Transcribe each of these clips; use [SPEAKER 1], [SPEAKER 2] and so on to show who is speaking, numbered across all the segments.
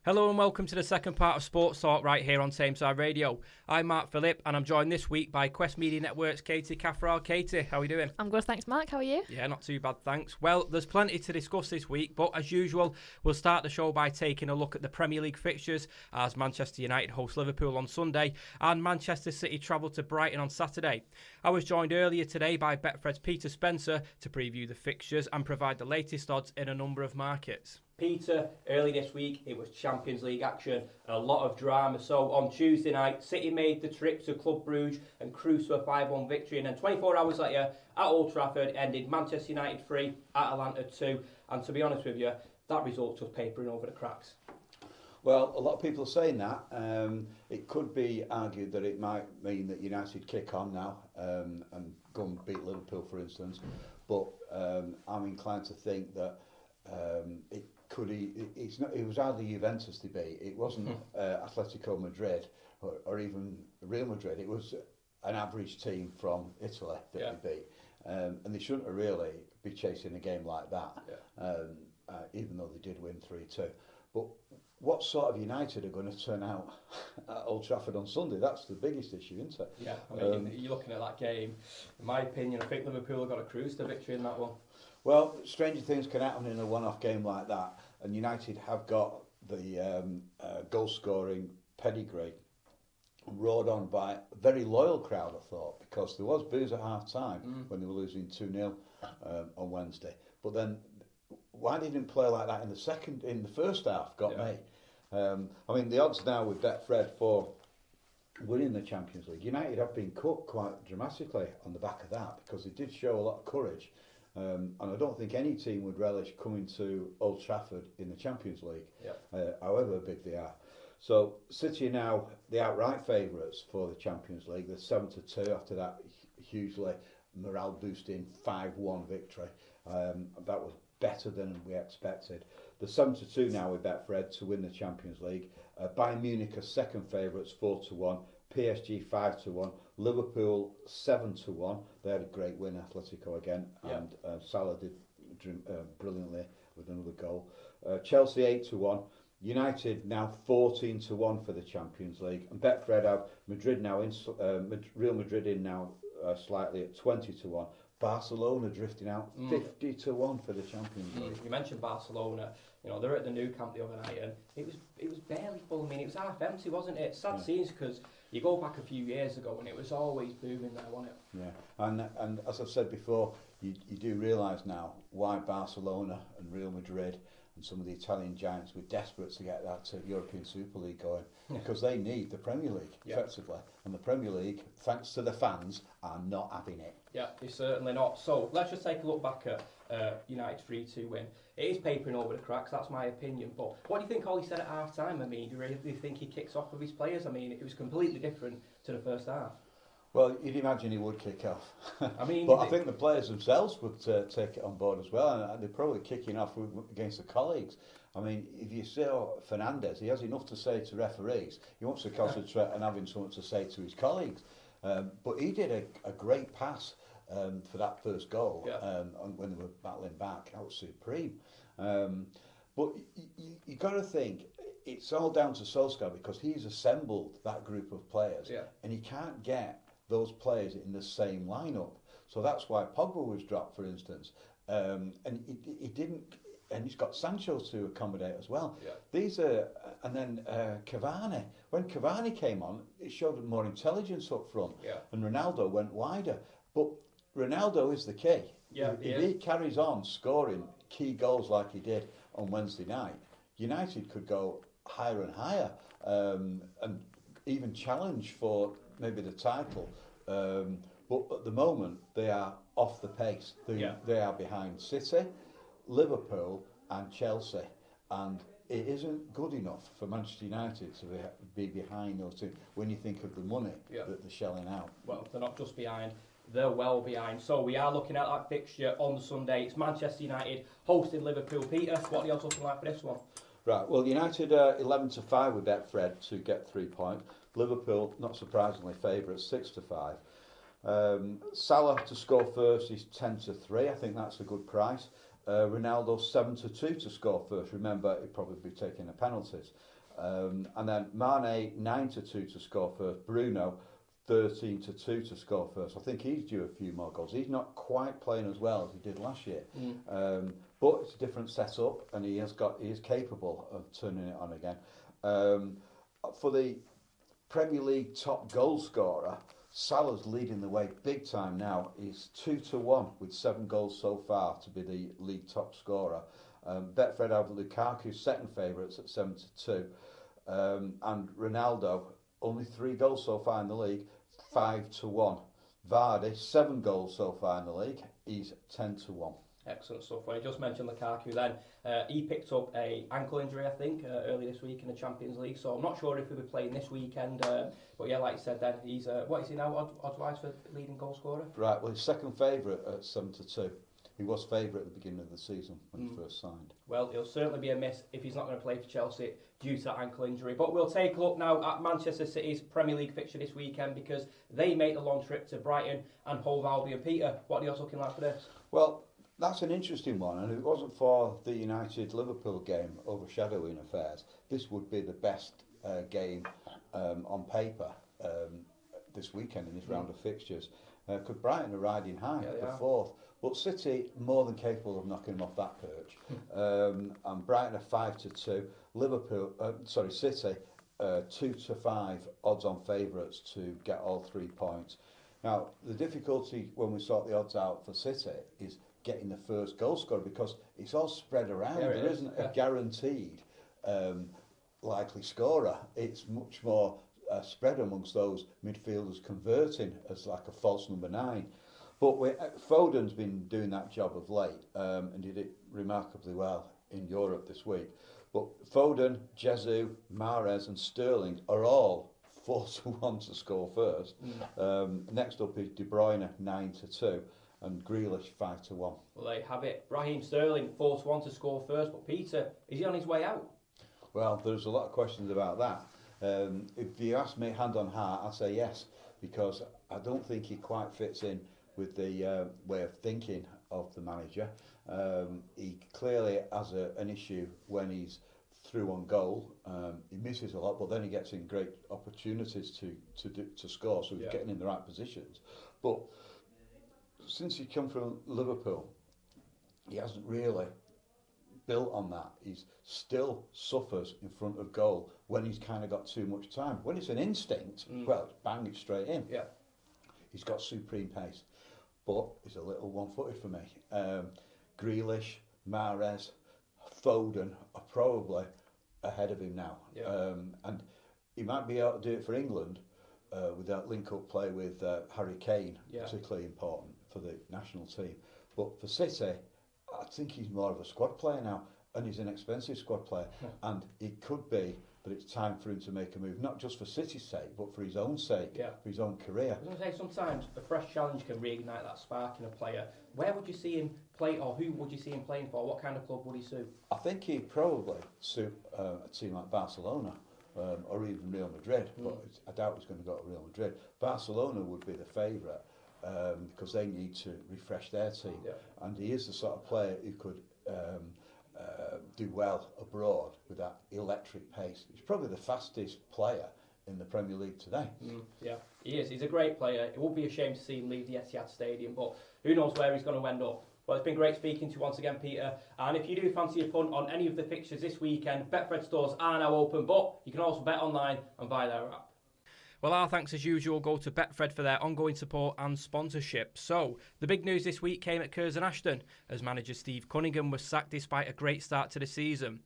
[SPEAKER 1] Hello and welcome to the second part of Sports Talk right here on Tameside Radio. I'm Mark Phillip and I'm joined this week by Quest Media Network's Katie Caffrell. Katie, how are we doing?
[SPEAKER 2] I'm good, thanks Mark, how are you?
[SPEAKER 1] Yeah, not too bad, thanks. Well, there's plenty to discuss this week, but as usual, we'll start the show by taking a look at the Premier League fixtures as Manchester United host Liverpool on Sunday and Manchester City travel to Brighton on Saturday. I was joined earlier today by Betfred's Peter Spencer to preview the fixtures and provide the latest odds in a number of markets. Peter, early this week it was Champions League action, a lot of drama. So on Tuesday night, City made the trip to Club Brugge and cruised to a 5-1 victory, and then 24 hours later at Old Trafford ended Manchester United 3, Atalanta 2, and to be honest with you, that result was papering over the cracks.
[SPEAKER 3] Well, a lot of people are saying that. It could be argued that it might mean that United kick on now and go and beat Liverpool, for instance. But I'm inclined to think that it was either Juventus to beat. It wasn't Atletico Madrid or even Real Madrid. It was an average team from Italy that they beat. And they shouldn't have really be chasing a game like that, even though they did win 3-2. But what sort of United are going to turn out at Old Trafford on Sunday? That's the biggest issue, isn't it?
[SPEAKER 1] Yeah, I mean, you're looking at that game. In my opinion, I think Liverpool have got a cruise to victory in that one.
[SPEAKER 3] Well, stranger things can happen in a one-off game like that, and United have got the goal-scoring pedigree roared on by a very loyal crowd, I thought, because there was boos at half-time when they were losing 2-0 on Wednesday. But then, why they didn't play like that in the first half got me. I mean, the odds now with Betfred for winning the Champions League, United have been cut quite dramatically on the back of that because they did show a lot of courage. And I don't think any team would relish coming to Old Trafford in the Champions League, however big they are. So City are now the outright favourites for the Champions League. They're 7-2 after that hugely morale-boosting 5-1 victory. That was better than we expected. They're 7-2 now with Betfred to win the Champions League. Bayern Munich are second favourites, 4-1. PSG 5-1, Liverpool 7-1. They had a great win, Atletico again, and Salah did brilliantly with another goal. Chelsea 8-1, United now 14-1 for the Champions League, and Betfred have Madrid now in Real Madrid in now slightly at 20-1. Barcelona drifting out 50-1 for the Champions League.
[SPEAKER 1] You mentioned Barcelona. You know, they're at the Nou Camp the other night, and it was barely full. I mean, it was half empty, wasn't it? Sad scenes because you go back a few years ago and it was always booming there, wasn't it?
[SPEAKER 3] Yeah, and as I've said before, you do realise now why Barcelona and Real Madrid and some of the Italian giants were desperate to get that European Super League going, because they need the Premier League, effectively. And the Premier League, thanks to the fans, are not having it.
[SPEAKER 1] Yeah, they're certainly not. So let's just take a look back at United's 3-2 win. It is papering over the cracks, that's my opinion. But what do you think Ollie said at half-time? I mean, do you really think he kicks off with his players? I mean, it was completely different to the first half.
[SPEAKER 3] Well, you'd imagine he would kick off.
[SPEAKER 1] I mean,
[SPEAKER 3] but I think the players themselves would take it on board as well, and they're probably kicking off against the colleagues. I mean, if you saw Fernandes, he has enough to say to referees. He wants to concentrate on having something to say to his colleagues. But he did a great pass for that first goal when they were battling back. That was supreme. But you got to think, it's all down to Solskjaer because he's assembled that group of players, and he can't get those players in the same lineup. So that's why Pogba was dropped, for instance, and he didn't. And he's got Sancho to accommodate as well. These are, and then Cavani. When Cavani came on, it showed more intelligence up front, and Ronaldo went wider. But Ronaldo is the key. If he carries on scoring key goals like he did on Wednesday night, United could go higher and higher, and even challenge for maybe the title. But at the moment, they are off the pace. They are behind City, Liverpool and Chelsea, and it isn't good enough for Manchester United to be behind those two when you think of the money that they're shelling out.
[SPEAKER 1] Well, they're not just behind, they're well behind. So we are looking at that fixture on Sunday. It's Manchester United hosting Liverpool. Peter, what are the odds looking like for this one?
[SPEAKER 3] Right, well, United are 11-5 with Betfred to get 3 points. Liverpool, not surprisingly, favourites 6-5. Salah to score first is 10-3. I think that's a good price. Ronaldo 7-2 to score first. Remember, he'd probably be taking the penalties. And then Mane 9-2 to score first. Bruno 13-2 to score first. I think he's due a few more goals. He's not quite playing as well as he did last year, but it's a different setup, and he is capable of turning it on again. For the Premier League top goal scorer, Salah's leading the way big time now. He's 2-1 with 7 goals so far to be the league top scorer. Betfred have Lukaku second favourites at 7-2, and Ronaldo only 3 goals so far in the league, 5-1. Vardy 7 goals so far in the league, he's 10-1.
[SPEAKER 2] Excellent stuff. Well, you just mentioned Lukaku then. He picked up a ankle injury, I think, early this week in the Champions League. So I'm not sure if he'll be playing this weekend. But yeah, like you said then, he's what is he now, odds-wise for leading goal scorer?
[SPEAKER 3] Right, well, he's second favourite at 7-2. He was favourite at the beginning of the season when he first signed.
[SPEAKER 2] Well, he'll certainly be a miss if he's not going to play for Chelsea due to that ankle injury. But we'll take a look now at Manchester City's Premier League fixture this weekend, because they make the long trip to Brighton and Hove Albion. Peter, what are you looking like for this?
[SPEAKER 3] Well, that's an interesting one, and if it wasn't for the United-Liverpool game overshadowing affairs, this would be the best game on paper this weekend in this round of fixtures. Because Brighton are riding high for fourth, but City more than capable of knocking them off that perch. And Brighton are 5-2. City 2-5 odds on favourites to get all 3 points. Now the difficulty when we sort the odds out for City is getting the first goal scorer, because it's all spread around. There isn't a guaranteed likely scorer. It's much more spread amongst those midfielders converting as like a false number 9. But Foden's been doing that job of late and did it remarkably well in Europe this week. But Foden, Jesus, Mahrez and Sterling are all 4-1 to score first. Next up is De Bruyne 9-2 and Grealish 5-1.
[SPEAKER 2] Well, they have it. Raheem Sterling 4-1 to score first, but Peter, is he on his way out?
[SPEAKER 3] Well, there's a lot of questions about that. If you ask me hand on heart, I'd say yes, because I don't think he quite fits in with the way of thinking of the manager. He clearly has an issue when he's through on goal. He misses a lot, but then he gets in great opportunities to score, so he's getting in the right positions. But since he come from Liverpool, he hasn't really built on that. He's still suffers in front of goal when he's kind of got too much time. When it's an instinct, well, bang it straight in. Yeah, he's got supreme pace, but he's a little one-footed for me. Grealish, Mahrez, Foden are probably ahead of him now, and he might be able to do it for England with that link-up play with Harry Kane, particularly important for the national team. But for City, I think he's more of a squad player now, and he's an expensive squad player, and it could be that it's time for him to make a move, not just for City's sake, but for his own sake, for his own career.
[SPEAKER 2] I was going to say, sometimes a fresh challenge can reignite that spark in a player. Where would you see him play, or who would you see him playing for? What kind of club would he suit?
[SPEAKER 3] I think he'd probably suit a team like Barcelona, or even Real Madrid, but I doubt he's going to go to Real Madrid. Barcelona would be the favourite, because they need to refresh their team, and he is the sort of player who could do well abroad with that electric pace. He's probably the fastest player in the Premier League today.
[SPEAKER 2] Yeah, he is. He's a great player. It would be a shame to see him leave the Etihad Stadium, but who knows where he's going to end up. Well, it's been great speaking to you once again, Peter. And if you do fancy a punt on any of the fixtures this weekend, Betfred stores are now open, but you can also bet online and buy their app.
[SPEAKER 1] Well, our thanks as usual go to Betfred for their ongoing support and sponsorship. So, the big news this week came at Curzon Ashton as manager Steve Cunningham was sacked despite a great start to the season.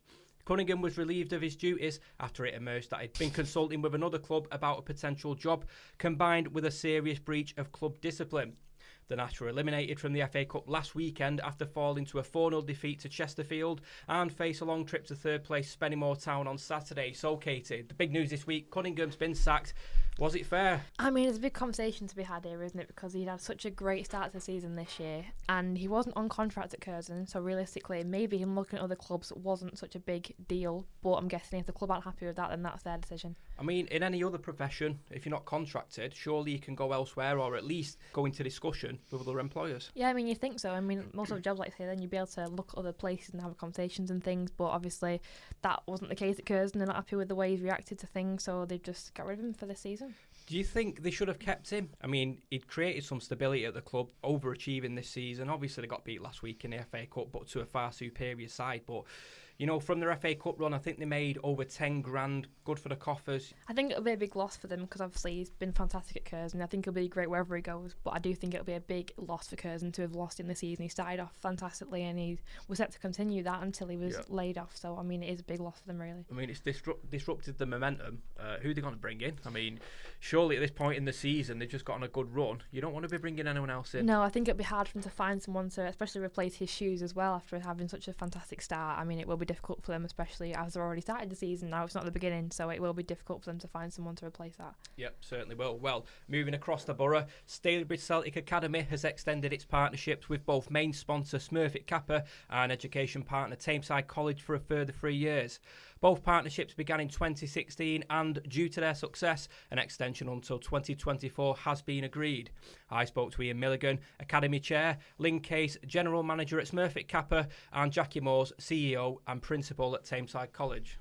[SPEAKER 1] Cunningham was relieved of his duties after it emerged that he'd been consulting with another club about a potential job, combined with a serious breach of club discipline. The Nats were eliminated from the FA Cup last weekend after falling to a 4-0 defeat to Chesterfield and face a long trip to third place Spennymoor Town on Saturday. So, Katie, the big news this week, Cunningham's been sacked. Was it fair?
[SPEAKER 4] I mean, there's a big conversation to be had here, isn't it? Because he'd had such a great start to the season this year, and he wasn't on contract at Curzon, so realistically, maybe him looking at other clubs wasn't such a big deal. But I'm guessing if the club aren't happy with that, then that's their decision.
[SPEAKER 1] I mean, in any other profession, if you're not contracted, surely you can go elsewhere or at least go into discussion with other employers.
[SPEAKER 4] Yeah, I mean, you think so. I mean, most of the jobs, like I say, then you'd be able to look at other places and have conversations and things, but obviously that wasn't the case at Curzon. They're not happy with the way he's reacted to things, so they've just got rid of him for this season.
[SPEAKER 1] Do you think they should have kept him? I mean, he'd created some stability at the club, overachieving this season. Obviously, they got beat last week in the FA Cup, but to a far superior side. But, you know, from their FA Cup run, I think they made over 10 grand, good for the coffers.
[SPEAKER 4] I think it'll be a big loss for them because obviously he's been fantastic at Curzon. I think he'll be great wherever he goes, but I do think it'll be a big loss for Curzon to have lost him this season. He started off fantastically and he was set to continue that until he was laid off. So, I mean, it is a big loss for them, really.
[SPEAKER 1] I mean, it's disrupted the momentum. Who are they going to bring in? I mean, surely at this point in the season, they've just got on a good run. You don't want to be bringing anyone else in.
[SPEAKER 4] No, I think it'll be hard for them to find someone to especially replace his shoes as well after having such a fantastic start. I mean, it will be difficult for them, especially as they've already started the season now. It's not the beginning, so it will be difficult for them to find someone to replace that.
[SPEAKER 1] Yep, certainly will. Well, moving across the borough, Stalybridge Celtic Academy has extended its partnerships with both main sponsor Smurfit Kappa and education partner Tameside College for a further 3 years. Both partnerships began in 2016 and, due to their success, an extension until 2024 has been agreed. I spoke to Ian Milligan, Academy Chair, Lynn Case, General Manager at Smurfit Kappa, and Jackie Moores, CEO and Principal at Tameside College.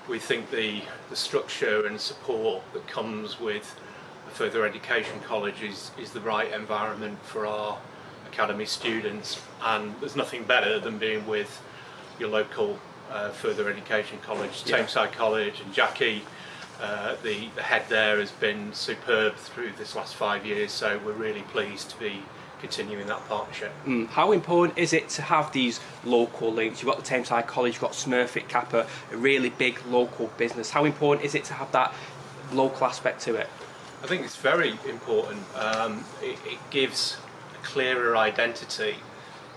[SPEAKER 5] We think the structure and support that comes with a further education college is the right environment for our academy students, and there's nothing better than being with your local further education college, Tameside College, and Jackie, the head there, has been superb through this last 5 years, so we're really pleased to be continuing that partnership.
[SPEAKER 6] How important is it to have these local links? You've got the Tameside College, you've got Smurfit Kappa, a really big local business. How important is it to have that local aspect to it?
[SPEAKER 5] I think it's very important. It gives a clearer identity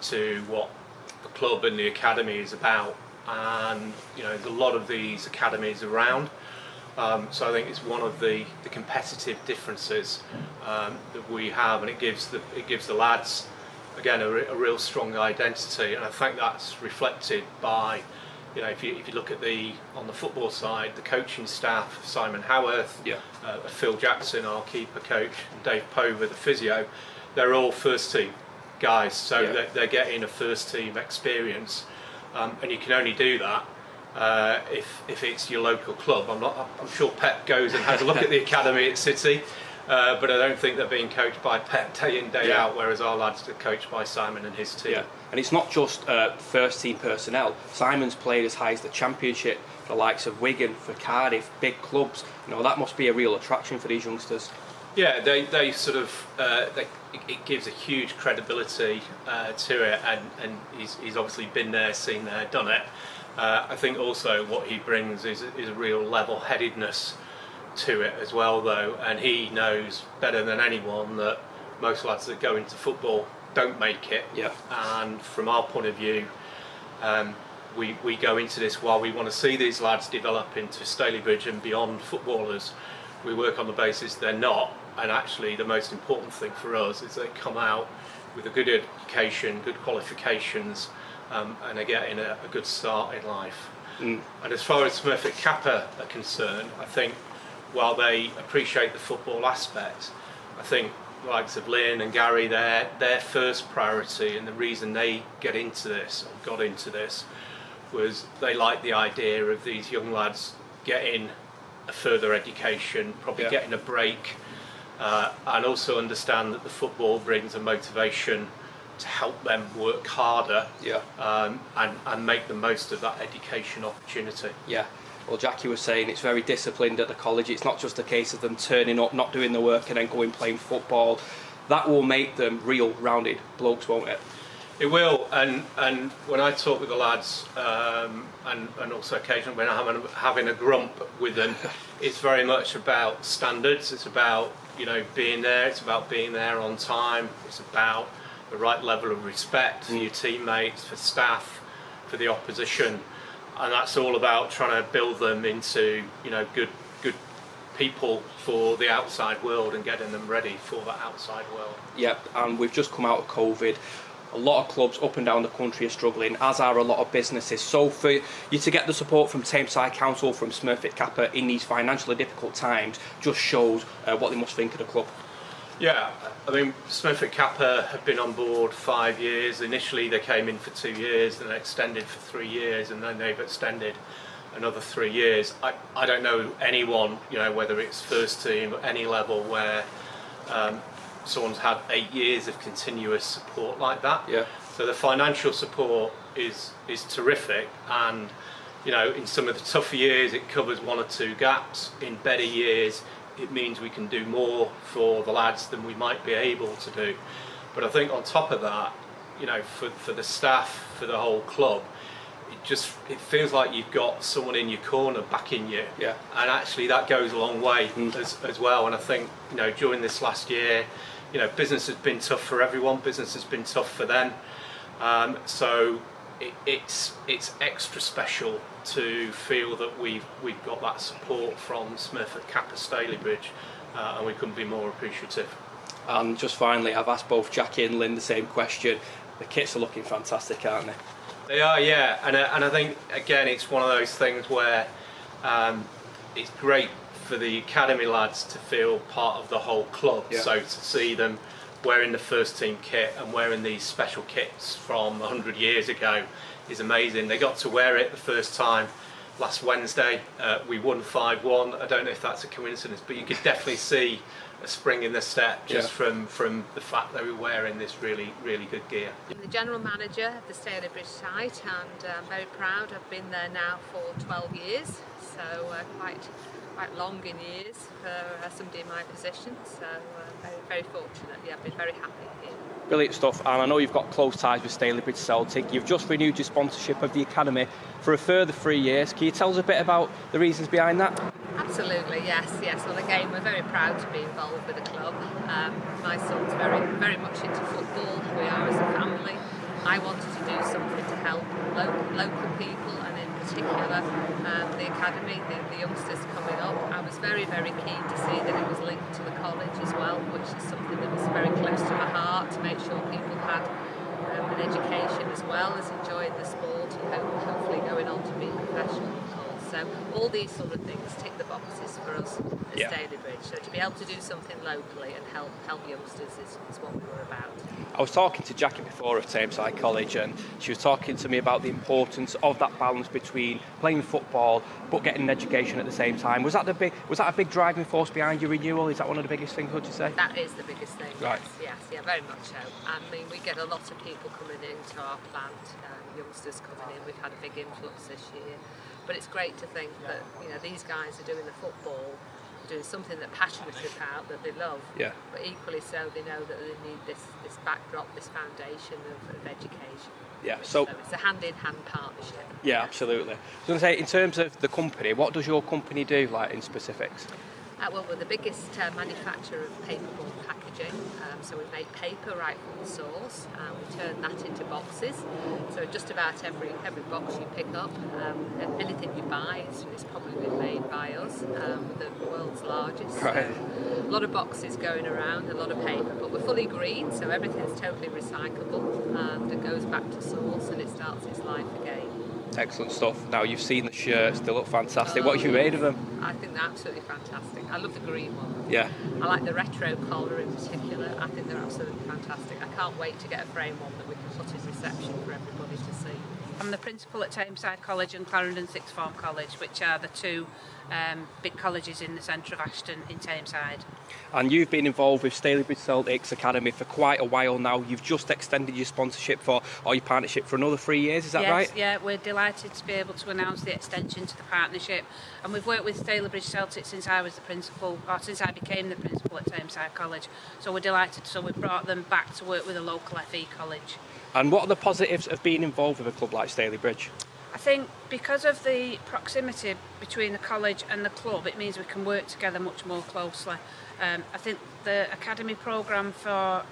[SPEAKER 5] to what the club and the academy is about, and you know, there's a lot of these academies around, so I think it's one of the competitive differences that we have, and it gives the lads again a real strong identity, and I think that's reflected by, you know, if you look at on the football side, the coaching staff, Simon Howarth, Phil Jackson, our keeper coach, and Dave Pover, the physio, they're all first team guys, so they're getting a first team experience. And you can only do that if it's your local club. I'm sure Pep goes and has a look at the academy at City, but I don't think they're being coached by Pep day in, day out, whereas our lads are coached by Simon and his team.
[SPEAKER 6] Yeah. And it's not just first team personnel. Simon's played as high as the Championship, the likes of Wigan, for Cardiff, big clubs. You know, that must be a real attraction for these youngsters.
[SPEAKER 5] Yeah, they sort of it gives a huge credibility to it, and he's obviously been there, seen there, done it. I think also what he brings is a real level-headedness to it as well, though, and he knows better than anyone that most lads that go into football don't make it.
[SPEAKER 6] Yeah.
[SPEAKER 5] And from our point of view, we go into this while we want to see these lads develop into Stalybridge and beyond footballers. We work on the basis they're not, and actually the most important thing for us is they come out with a good education, good qualifications, and are getting a good start in life. And as far as Smurfit Kappa are concerned, I think while they appreciate the football aspect, I think the likes of Lynn and Gary, their first priority and the reason they got into this was they like the idea of these young lads getting a further education, probably getting a break, and also understand that the football brings a motivation to help them work harder and make the most of that education opportunity.
[SPEAKER 6] Yeah. Well, Jackie was saying it's very disciplined at the college. It's not just a case of them turning up, not doing the work and then going playing football. That will make them real rounded blokes, won't it?
[SPEAKER 5] It will, and when I talk with the lads, and also occasionally when I'm having a grump with them, it's very much about standards. It's about, you know, being there. It's about being there on time. It's about the right level of respect for your teammates, for staff, for the opposition, and that's all about trying to build them into, you know, good people for the outside world and getting them ready for that outside world.
[SPEAKER 6] Yep, and we've just come out of COVID. A lot of clubs up and down the country are struggling, as are a lot of businesses. So for you to get the support from Tameside Council, from Smurfit Kappa in these financially difficult times, just shows what they must think of the club.
[SPEAKER 5] Yeah, I mean, Smurfit Kappa have been on board 5 years. Initially they came in for 2 years, then they extended for 3 years, and then they've extended another 3 years. I don't know anyone, whether it's first team or any level, where someone's had 8 years of continuous support like that.
[SPEAKER 6] Yeah.
[SPEAKER 5] So the financial support is terrific, and in some of the tougher years it covers 1 or 2 gaps. In better years it means we can do more for the lads than we might be able to do. But I think on top of that, for the staff, for the whole club, it feels like you've got someone in your corner backing you.
[SPEAKER 6] Yeah. And
[SPEAKER 5] actually that goes a long way as well. And I think during this last year, business has been tough for everyone. Business has been tough for them. So it's extra special to feel that we've got that support from Smurfit Kappa Stalybridge, and we couldn't be more appreciative.
[SPEAKER 6] And just finally, I've asked both Jackie and Lynn the same question. The kits are looking fantastic, aren't they?
[SPEAKER 5] They are, yeah, and I think again it's one of those things where it's great for the academy lads to feel part of the whole club.
[SPEAKER 6] Yeah.
[SPEAKER 5] So to see them wearing the first team kit and wearing these special kits from 100 years ago is amazing. They got to wear it the first time last Wednesday. We won 5-1. I don't know if that's a coincidence, but you could definitely see a spring in the step just from the fact they were wearing this really, really good gear.
[SPEAKER 7] I'm the general manager of the Stalybridge site, and I'm very proud. I've been there now for 12 years, so quite long in years for somebody in my position. So very, very fortunate. Yeah, I've been very happy here.
[SPEAKER 6] Brilliant stuff, and I know you've got close ties with Stalybridge Celtic. You've just renewed your sponsorship of the academy for a further 3 years. Can you tell us a bit about the reasons behind that?
[SPEAKER 7] Absolutely, yes. Well, again, we're very proud to be involved with the club. My son's very, very much into football. We are as a family. I wanted to do something to help local people, and in particular the academy, the youngsters coming up. I was very, very keen to see that it was linked to the college as well, which is something that was very close to my heart, to make sure people had an education as well as enjoying the sport and hopefully going on to be professional. So all these sort of things tick the boxes for us at Stalybridge. So to be able to do something locally and help youngsters is what we were about.
[SPEAKER 6] I was talking to Jackie before of Tameside College, and she was talking to me about the importance of that balance between playing football but getting an education at the same time. Was that a big driving force behind your renewal? Is that one of the biggest things, would you say?
[SPEAKER 7] That is the biggest thing.
[SPEAKER 6] Right.
[SPEAKER 7] Yes, very much so. I mean, we get a lot of people coming into our plant, youngsters coming in. We've had a big influx this year. But it's great to think that these guys are doing the football, doing something they're passionate about, that they love. Yeah. But equally so, they know that they need this backdrop, this foundation of education.
[SPEAKER 6] Yeah.
[SPEAKER 7] So it's a hand-in-hand partnership.
[SPEAKER 6] Yeah, absolutely. I was going to say, in terms of the company, what does your company do, like in specifics?
[SPEAKER 7] Well, we're the biggest manufacturer of paperboard packaging, so we make paper right from the source, and we turn that into boxes. So just about every box you pick up, and anything you buy is probably been made by us. We're the world's largest.
[SPEAKER 6] Right.
[SPEAKER 7] So a lot of boxes going around, a lot of paper, but we're fully green, so everything's totally recyclable, and it goes back to source and it starts its life again.
[SPEAKER 6] Excellent stuff. Now, you've seen the shirts, they look fantastic. What have you made of them?
[SPEAKER 7] I think they're absolutely fantastic. I love the green one.
[SPEAKER 6] Yeah.
[SPEAKER 7] I like the retro collar in particular. I think they're absolutely fantastic. I can't wait to get a frame one that we can put in reception for everybody to see.
[SPEAKER 8] I'm the principal at Tameside College and Clarendon Sixth Form College, which are the two big colleges in the centre of Ashton in Tameside.
[SPEAKER 6] And you've been involved with Stalybridge Celtic's academy for quite a while now. You've just extended your sponsorship or your partnership for another 3 years, is that right?
[SPEAKER 8] Yes, yeah, we're delighted to be able to announce the extension to the partnership. And we've worked with Stalybridge Celtic since I was the principal, or since I became the principal at Tameside College. So we're delighted. So we've brought them back to work with a local FE college.
[SPEAKER 6] And what are the positives of being involved with a club like Stalybridge?
[SPEAKER 8] I think because of the proximity between the college and the club, it means we can work together much more closely. I think the academy programme for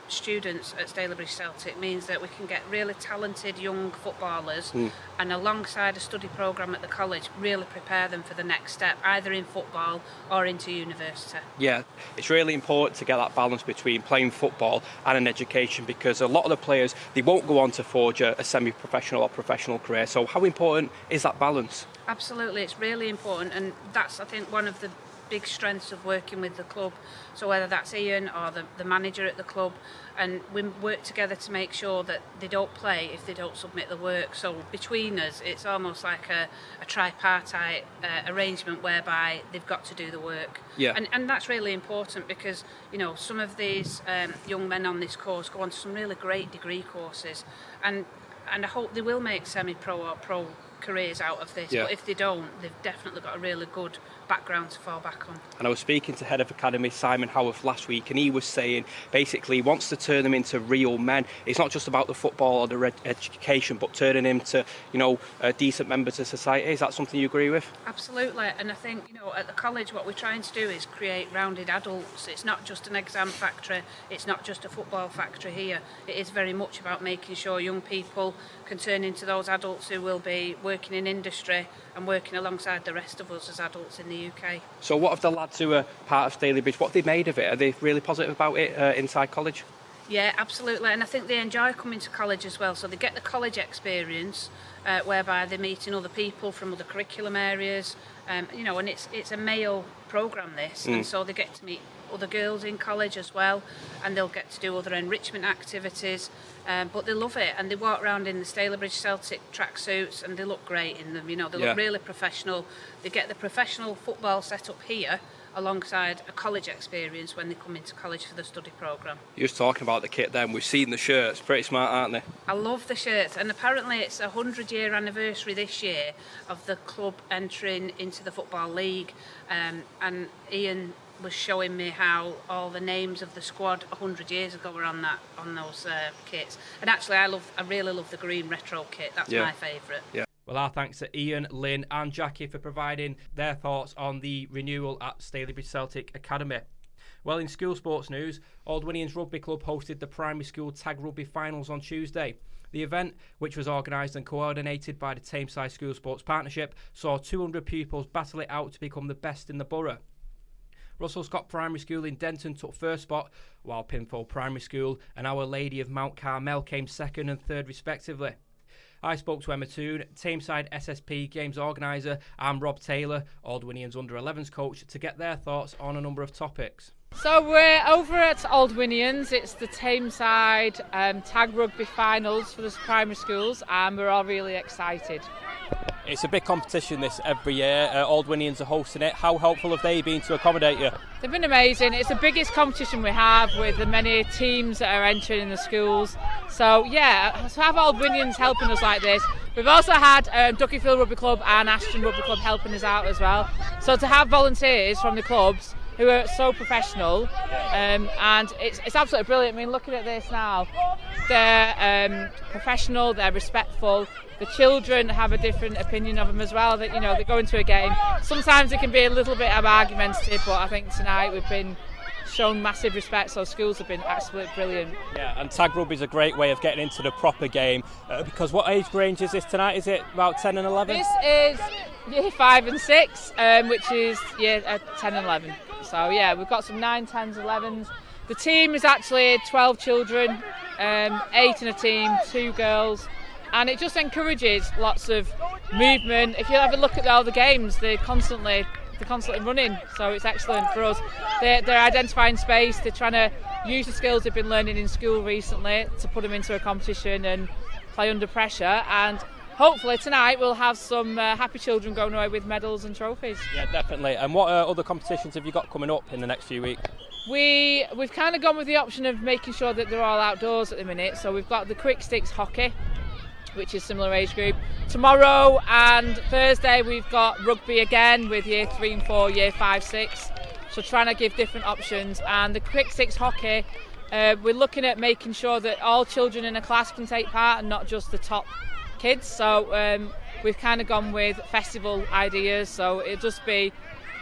[SPEAKER 8] students at Stalybridge Celtic means that we can get really talented young footballers and alongside a study programme at the college really prepare them for the next step, either in football or into university.
[SPEAKER 6] Yeah, it's really important to get that balance between playing football and an education, because a lot of the players, they won't go on to forge a semi-professional or professional career. So how important is that balance?
[SPEAKER 8] Absolutely, it's really important, and that's, I think, one of the big strengths of working with the club. So whether that's Ian or the manager at the club, and we work together to make sure that they don't play if they don't submit the work. So between us, it's almost like a tripartite arrangement whereby they've got to do the work.
[SPEAKER 6] Yeah.
[SPEAKER 8] And that's really important because, you know, some of these young men on this course go on to some really great degree courses, and I hope they will make semi-pro or pro careers out of this. But if they don't, they've definitely got a really good background to fall back on.
[SPEAKER 6] And I was speaking to Head of Academy Simon Howarth last week, and he was saying basically he wants to turn them into real men. It's not just about the football or the education, but turning them to, you know, decent members of society. Is that something you agree with?
[SPEAKER 8] Absolutely, and I think, you know, at the college what we're trying to do is create rounded adults. It's not just an exam factory, it's not just a football factory here. It is very much about making sure young people can turn into those adults who will be working in industry and working alongside the rest of us as adults in the UK.
[SPEAKER 6] So what have the lads who are part of Stalybridge, what have they made of it? Are they really positive about it inside college?
[SPEAKER 8] Yeah, absolutely, and I think they enjoy coming to college as well, so they get the college experience whereby they're meeting other people from other curriculum areas, you know, and it's a male programme this, and so they get to meet other girls in college as well, and they'll get to do other enrichment activities, but they love it, and they walk around in the Stalybridge Celtic tracksuits and they look great in them, you know, they look really professional. They get the professional football set up here alongside a college experience when they come into college for the study programme.
[SPEAKER 6] You're just talking about the kit then, we've seen the shirts, pretty smart, aren't they?
[SPEAKER 8] I love the shirts, and apparently it's a 100-year anniversary this year of the club entering into the Football League, and Ian was showing me how all the names of the squad 100 years ago were on those kits. And actually I really love the green retro kit, that's my favourite.
[SPEAKER 6] Yeah.
[SPEAKER 2] Well, our thanks to Ian, Lynn and Jackie for providing their thoughts on the renewal at Stalybridge Celtic Academy. Well, in school sports news, Aldwinians Rugby Club hosted the primary school tag rugby finals on Tuesday. The event, which was organised and coordinated by the Tameside School Sports Partnership, saw 200 pupils battle it out to become the best in the borough. Russell Scott Primary School in Denton took first spot, while Pinfold Primary School and Our Lady of Mount Carmel came second and third respectively. I spoke to Emma Toon, Tameside SSP Games organiser, and Rob Taylor, Aldwinians Under-11s coach, to get their thoughts on a number of topics.
[SPEAKER 9] So we're over at Aldwinians. It's the Tameside Tag Rugby Finals for the primary schools, and we're all really excited.
[SPEAKER 2] It's a big competition this every year. Aldwinians are hosting it. How helpful have they been to accommodate you?
[SPEAKER 9] They've been amazing. It's the biggest competition we have with the many teams that are entering in the schools. So yeah, to have Aldwinians helping us like this. We've also had Duckyfield Rugby Club and Ashton Rugby Club helping us out as well. So to have volunteers from the clubs who are so professional, and it's absolutely brilliant. I mean, looking at this now, they're professional, they're respectful. The children have a different opinion of them as well. That, you know, they go into a game. Sometimes it can be a little bit argumentative, but I think tonight we've been shown massive respect. So schools have been absolutely brilliant.
[SPEAKER 2] Yeah, and tag rugby is a great way of getting into the proper game. Because what age range is this tonight? Is it about 10 and 11?
[SPEAKER 9] This is year 5 and 6, which is year 10 and 11. So yeah, we've got some 9, 10s, 11s. The team is actually 12 children, 8 in a team, 2 girls. And it just encourages lots of movement. If you have a look at all the games, they're constantly running, so it's excellent for us. They're identifying space, they're trying to use the skills they've been learning in school recently to put them into a competition and play under pressure, and hopefully tonight we'll have some happy children going away with medals and trophies.
[SPEAKER 2] Yeah, definitely. And what other competitions have you got coming up in the next few weeks?
[SPEAKER 9] We've kind of gone with the option of making sure that they're all outdoors at the minute, so we've got the quick sticks hockey, which is similar age group. Tomorrow and Thursday we've got rugby again with year 3 and 4, year 5, 6. So trying to give different options. And the quick six hockey, we're looking at making sure that all children in a class can take part and not just the top kids. So we've kind of gone with festival ideas. So it'll just be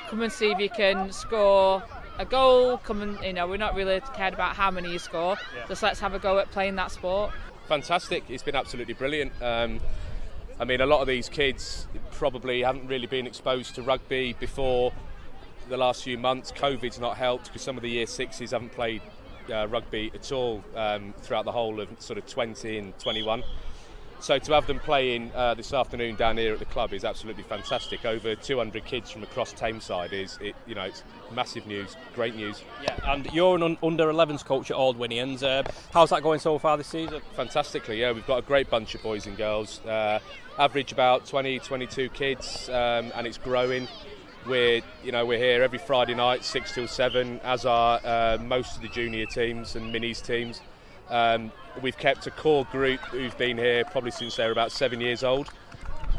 [SPEAKER 9] come and see if you can score a goal. Come and we're not really cared about how many you score. Just let's have a go at playing that sport.
[SPEAKER 10] Fantastic! It's been absolutely brilliant. I mean, a lot of these kids probably haven't really been exposed to rugby before the last few months. COVID's not helped because some of the year sixes haven't played rugby at all throughout the whole of sort of 20 and 21. So to have them playing this afternoon down here at the club is absolutely fantastic. Over 200 kids from across Tameside it's massive news, great news.
[SPEAKER 2] Yeah, and you're an under-11s coach at Aldwinians. How's that going so far this season?
[SPEAKER 10] Fantastically, yeah. We've got a great bunch of boys and girls. Average about 20, 22 kids, and it's growing. We're here every Friday night, 6 till 7, as are most of the junior teams and minis teams. We've kept a core group who've been here probably since they were about 7 years old.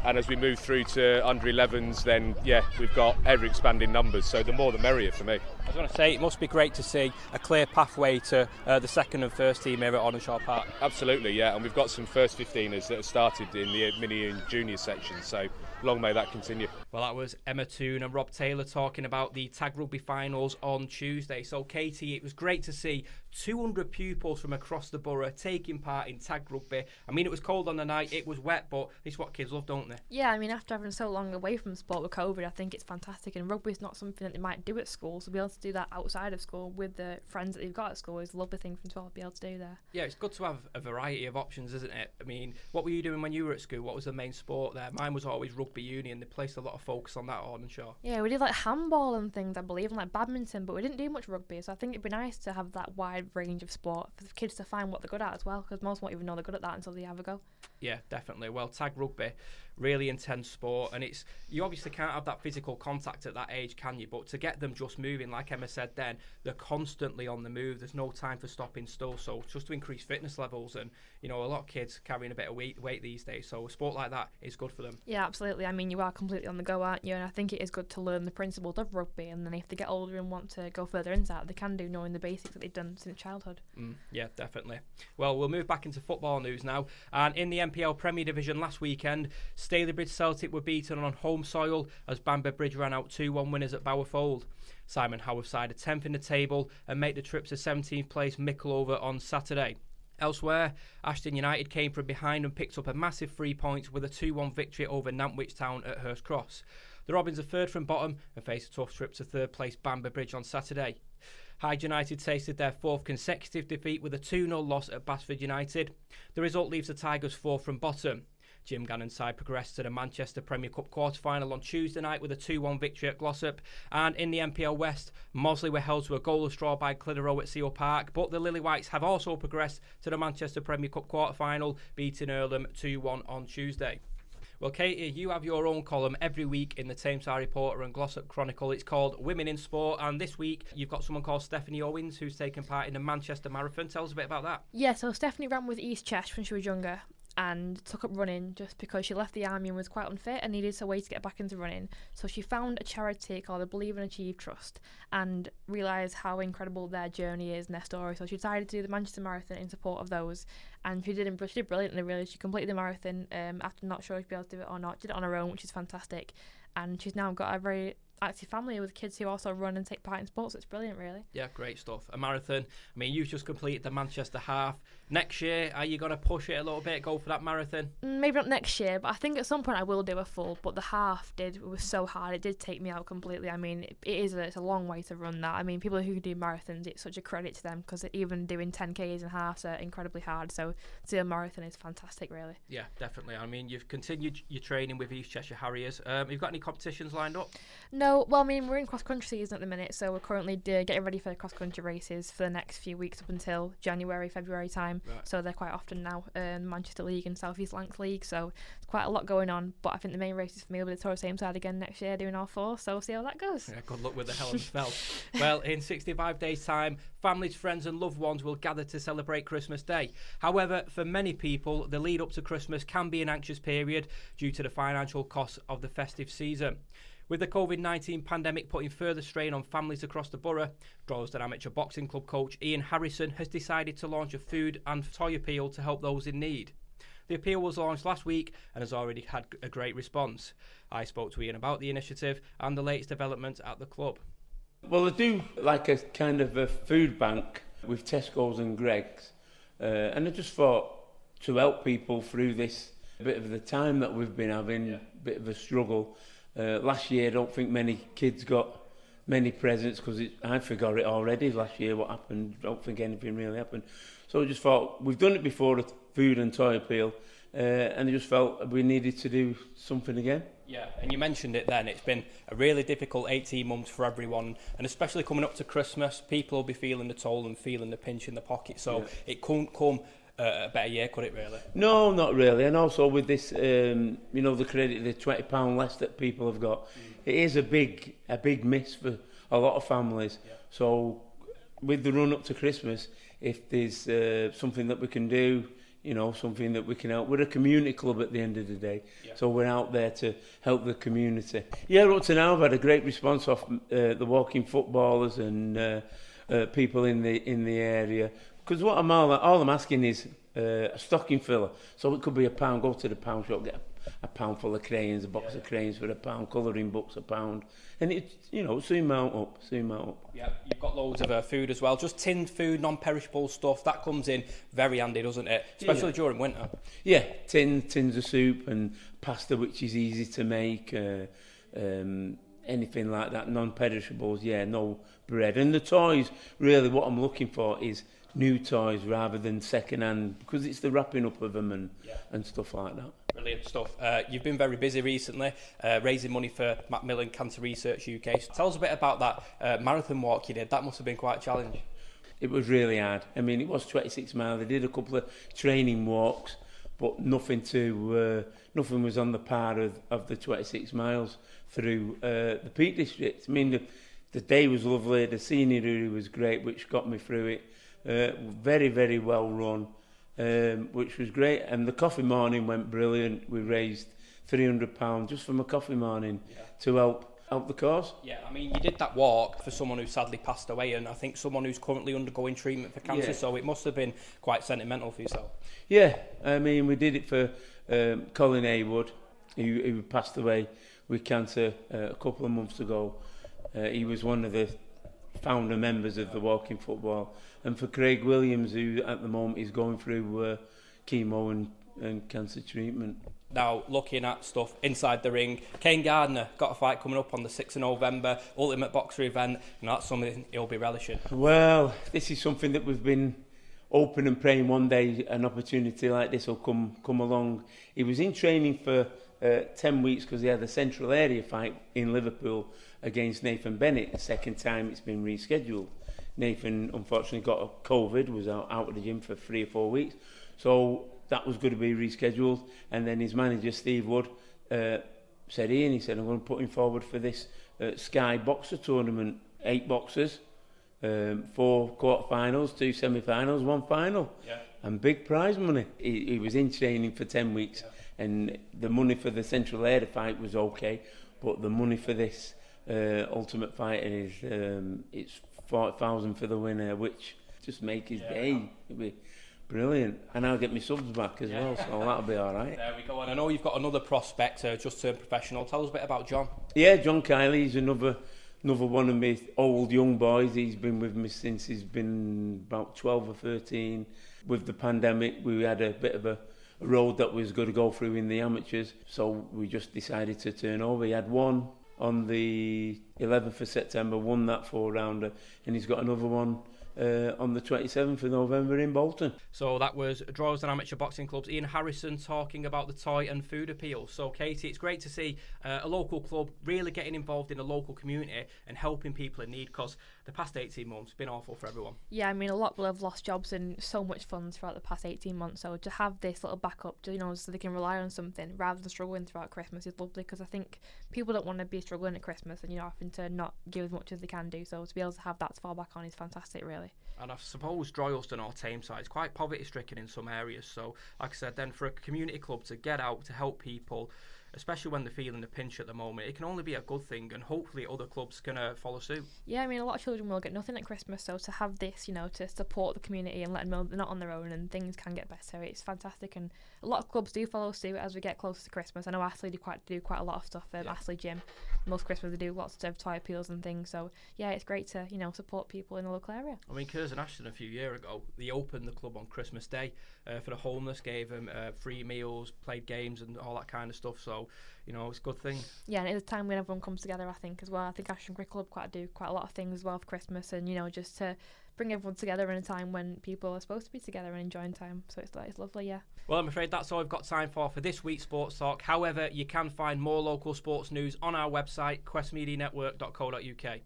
[SPEAKER 10] And as we move through to under 11s, then we've got ever expanding numbers. So the more the merrier for me.
[SPEAKER 2] I was going to say, it must be great to see a clear pathway to the second and first team here at Onenshaw Park.
[SPEAKER 10] Absolutely, yeah. And we've got some first 15ers that have started in the mini and junior section. So long may that continue.
[SPEAKER 2] Well, that was Emma Toon and Rob Taylor talking about the Tag Rugby finals on Tuesday. So, Katie, it was great to see 200 pupils from across the borough taking part in Tag Rugby. I mean, it was cold on the night, it was wet, but it's what kids love, don't they?
[SPEAKER 4] Yeah, I mean, after having so long away from sport with COVID, I think it's fantastic. And rugby is not something that they might do at school, so be able to do that outside of school with the friends that they've got at school is a lovely thing for them to be able to do there.
[SPEAKER 2] Yeah, it's good to have a variety of options, isn't it? I mean, what were you doing when you were at school? What was the main sport there? Mine was always rugby union. They placed a lot of focus on that at Onenshaw.
[SPEAKER 4] Yeah, we did like handball and things, I believe, and like badminton, but we didn't do much rugby. So I think it'd be nice to have that wide range of sport for the kids to find what they're good at as well, because most won't even know they're good at that until they have a go.
[SPEAKER 2] Yeah, definitely. Well, Tag Rugby, really intense sport, and you obviously can't have that physical contact at that age, can you? But to get them just moving, like Emma said then, they're constantly on the move. There's no time for stopping still. So just to increase fitness levels, and a lot of kids carrying a bit of weight these days. So a sport like that is good for them.
[SPEAKER 4] Yeah, absolutely. I mean, you are completely on the go, aren't you? And I think it is good to learn the principles of rugby, and then if they get older and want to go further into that, they can do, knowing the basics that they've done since childhood.
[SPEAKER 2] Yeah, definitely. Well, we'll move back into football news now. And in the NPL Premier Division last weekend, Stalybridge Celtic were beaten on home soil as Bamber Bridge ran out 2-1 winners at Bowerfold. Simon Howarth side are 10th in the table and make the trip to 17th place Mickleover on Saturday. Elsewhere, Ashton United came from behind and picked up a massive 3 points with a 2-1 victory over Nantwich Town at Hurst Cross. The Robins are third from bottom and face a tough trip to third place Bamber Bridge on Saturday. Hyde United tasted their fourth consecutive defeat with a 2-0 loss at Basford United. The result leaves the Tigers fourth from bottom. Jim Gannon's side progressed to the Manchester Premier Cup quarter-final on Tuesday night with a 2-1 victory at Glossop. And in the NPL West, Mosley were held to a goalless draw by Clitheroe at Seal Park. But the Lily Whites have also progressed to the Manchester Premier Cup quarter-final, beating Earlham 2-1 on Tuesday. Well, Katie, you have your own column every week in the Tameside Reporter and Glossop Chronicle. It's called Women in Sport, and this week you've got someone called Stephanie Owens who's taken part in the Manchester Marathon. Tell us a bit about that.
[SPEAKER 4] Yeah, so Stephanie ran with East Cheshire when she was younger and took up running just because she left the army and was quite unfit and needed a way to get back into running. So she found a charity called the Believe and Achieve Trust and realised how incredible their journey is and their story. So she decided to do the Manchester Marathon in support of those, and she did brilliantly, really. She completed the marathon after not sure if she'd be able to do it or not. Did it on her own, which is fantastic. And she's now got a very active family with kids who also run and take part in sports. It's brilliant, really.
[SPEAKER 2] Yeah, great stuff. A marathon. I mean, you've just completed the Manchester half. Next year, are you going to push it a little bit, go for that marathon?
[SPEAKER 4] Maybe not next year, but I think at some point I will do a full. But the half was so hard. It did take me out completely. I mean, it's a long way to run that. I mean, people who do marathons, it's such a credit to them because even doing 10Ks and halves are incredibly hard. So to do a marathon is fantastic, really.
[SPEAKER 2] Yeah, definitely. I mean, you've continued your training with East Cheshire Harriers. You've got any competitions lined up?
[SPEAKER 4] No, well, I mean, we're in cross-country season at the minute, so we're currently getting ready for cross-country races for the next few weeks up until January, February time. Right. So they're quite often now Manchester League and South East Lancs League, so it's quite a lot going on. But I think the main races for me will be the Tour Tameside again next year, doing all four, so we'll see how that goes.
[SPEAKER 2] Yeah, good luck with the hell and spell. Well, in 65 days' time, families, friends and loved ones will gather to celebrate Christmas Day. However, for many people, the lead up to Christmas can be an anxious period due to the financial costs of the festive season. With the COVID-19 pandemic putting further strain on families across the borough, Droylsden Amateur Boxing Club coach Ian Harrison has decided to launch a food and toy appeal to help those in need.
[SPEAKER 1] The appeal was launched last week and has already had a great response. I spoke to Ian about the initiative and the latest developments at the club.
[SPEAKER 11] Well, I do like a kind of a food bank with Tesco's and Greggs, and I just thought to help people through this bit of the time that we've been having, a bit of a struggle. Last year, I don't think many kids got many presents because I forgot it already last year what happened. I don't think anything really happened. So I just thought, we've done it before, the food and toy appeal, and I just felt we needed to do something again.
[SPEAKER 1] Yeah, and you mentioned it then, it's been a really difficult 18 months for everyone, and especially coming up to Christmas, people will be feeling the toll and feeling the pinch in the pocket, so it couldn't come a better year, could it really?
[SPEAKER 11] No, not really, and also with this, the credit, the £20 less that people have got, it is a big miss for a lot of families. Yeah. So with the run up to Christmas, if there's something that we can do, something that we can help. We're a community club at the end of the day, so we're out there to help the community. Yeah, up to now I've had a great response off the walking footballers and people in the area. Because what all I'm asking is a stocking filler. So it could be £1. Go to the pound shop, get a pound full of crayons, a box of crayons for £1, colouring books £1, and it soon mount up.
[SPEAKER 1] Yeah, you've got loads of food as well, just tinned food, non-perishable stuff that comes in very handy, doesn't it? Especially during winter.
[SPEAKER 11] Yeah, tins of soup and pasta, which is easy to make. Anything like that, non-perishables. Yeah, no bread. And the toys, really, what I'm looking for is new toys rather than second-hand, because it's the wrapping up of them and stuff like that.
[SPEAKER 1] Brilliant stuff. You've been very busy recently, raising money for Macmillan Cancer Research UK. So tell us a bit about that marathon walk you did. That must have been quite a challenge.
[SPEAKER 11] It was really hard. I mean, it was 26 miles. I did a couple of training walks, but nothing was on the par of the 26 miles through the Peak District. I mean, the day was lovely. The scenery was great, which got me through it. Very, very well run, which was great. And the coffee morning went brilliant. We raised £300 just from a coffee morning to help the cause.
[SPEAKER 1] Yeah, I mean, you did that walk for someone who sadly passed away, and I think someone who's currently undergoing treatment for cancer, so it must have been quite sentimental for yourself.
[SPEAKER 11] Yeah, I mean, we did it for Colin Haywood, who passed away with cancer a couple of months ago. He was one of the founder members of the Walking Football, and for Craig Williams, who at the moment is going through chemo and cancer treatment.
[SPEAKER 1] Now, looking at stuff inside the ring, Kane Gardner got a fight coming up on the 6th of November, Ultimate Boxer event, and that's something he'll be relishing.
[SPEAKER 11] Well, this is something that we've been hoping and praying one day an opportunity like this will come along. He was in training for 10 weeks because he had a central area fight in Liverpool against Nathan Bennett. The second time it's been rescheduled. Nathan unfortunately got a COVID, was out of the gym for 3 or 4 weeks, so that was going to be rescheduled. And then his manager Steve Wood said, Ian, he said, I'm going to put him forward for this Sky Boxer tournament. 8 boxers, 4 quarter-finals, 2 semi-finals, 1 final, and big prize money. He was in training for 10 weeks, and the money for the Central Area fight was okay, but the money for this Ultimate Fighter is it's 40,000 for the winner, which just make his day. It'll be brilliant, and I'll get my subs back as well, so that'll be all right.
[SPEAKER 1] There we go. And I know you've got another prospect just turned professional. Tell us a bit about John.
[SPEAKER 11] Yeah, John Kiley. He's another one of my old young boys. He's been with me since he's been about 12 or 13. With the pandemic, we had a bit of a road that was going to go through in the amateurs, so we just decided to turn over. He had one on the 11th of September, won that 4-rounder, and he's got another one on the 27th of November in Bolton.
[SPEAKER 1] So that was Droylsden Amateur Boxing Club's Ian Harrison talking about the toy and food appeal. So Katie, it's great to see a local club really getting involved in the local community and helping people in need, because the past 18 months have been awful for everyone. Yeah, I mean, a lot will have lost jobs and so much funds throughout the past 18 months, so to have this little backup, so they can rely on something rather than struggling throughout Christmas is lovely, because I think people don't want to be struggling at Christmas and having to not give as much as they can do, so to be able to have that to fall back on is fantastic, really. And I suppose Droylsden or Tameside is quite poverty stricken in some areas, so like I said, then for a community club to get out to help people, especially when they're feeling the pinch at the moment. It can only be a good thing, and hopefully other clubs can follow suit.
[SPEAKER 4] Yeah, I mean, a lot of children will get nothing at Christmas, so to have this, to support the community and let them know they're not on their own and things can get better, it's fantastic. And a lot of clubs do follow suit as we get closer to Christmas. I know Astley do quite a lot of stuff. Astley Gym, most Christmas they do lots of toy appeals and things. So yeah, it's great to support people in the local area.
[SPEAKER 1] I mean, Curzon Ashton a few years ago, they opened the club on Christmas Day for the homeless, gave them free meals, played games and all that kind of stuff. So it's a good thing.
[SPEAKER 4] Yeah, and it's a time when everyone comes together, I think, as well. I think Ashton Cricket Club do quite a lot of things as well for Christmas, and just to bring everyone together in a time when people are supposed to be together and enjoying time. So it's lovely, yeah.
[SPEAKER 1] Well, I'm afraid that's all we've got time for this week's Sports Talk. However, you can find more local sports news on our website, questmedianetwork.co.uk.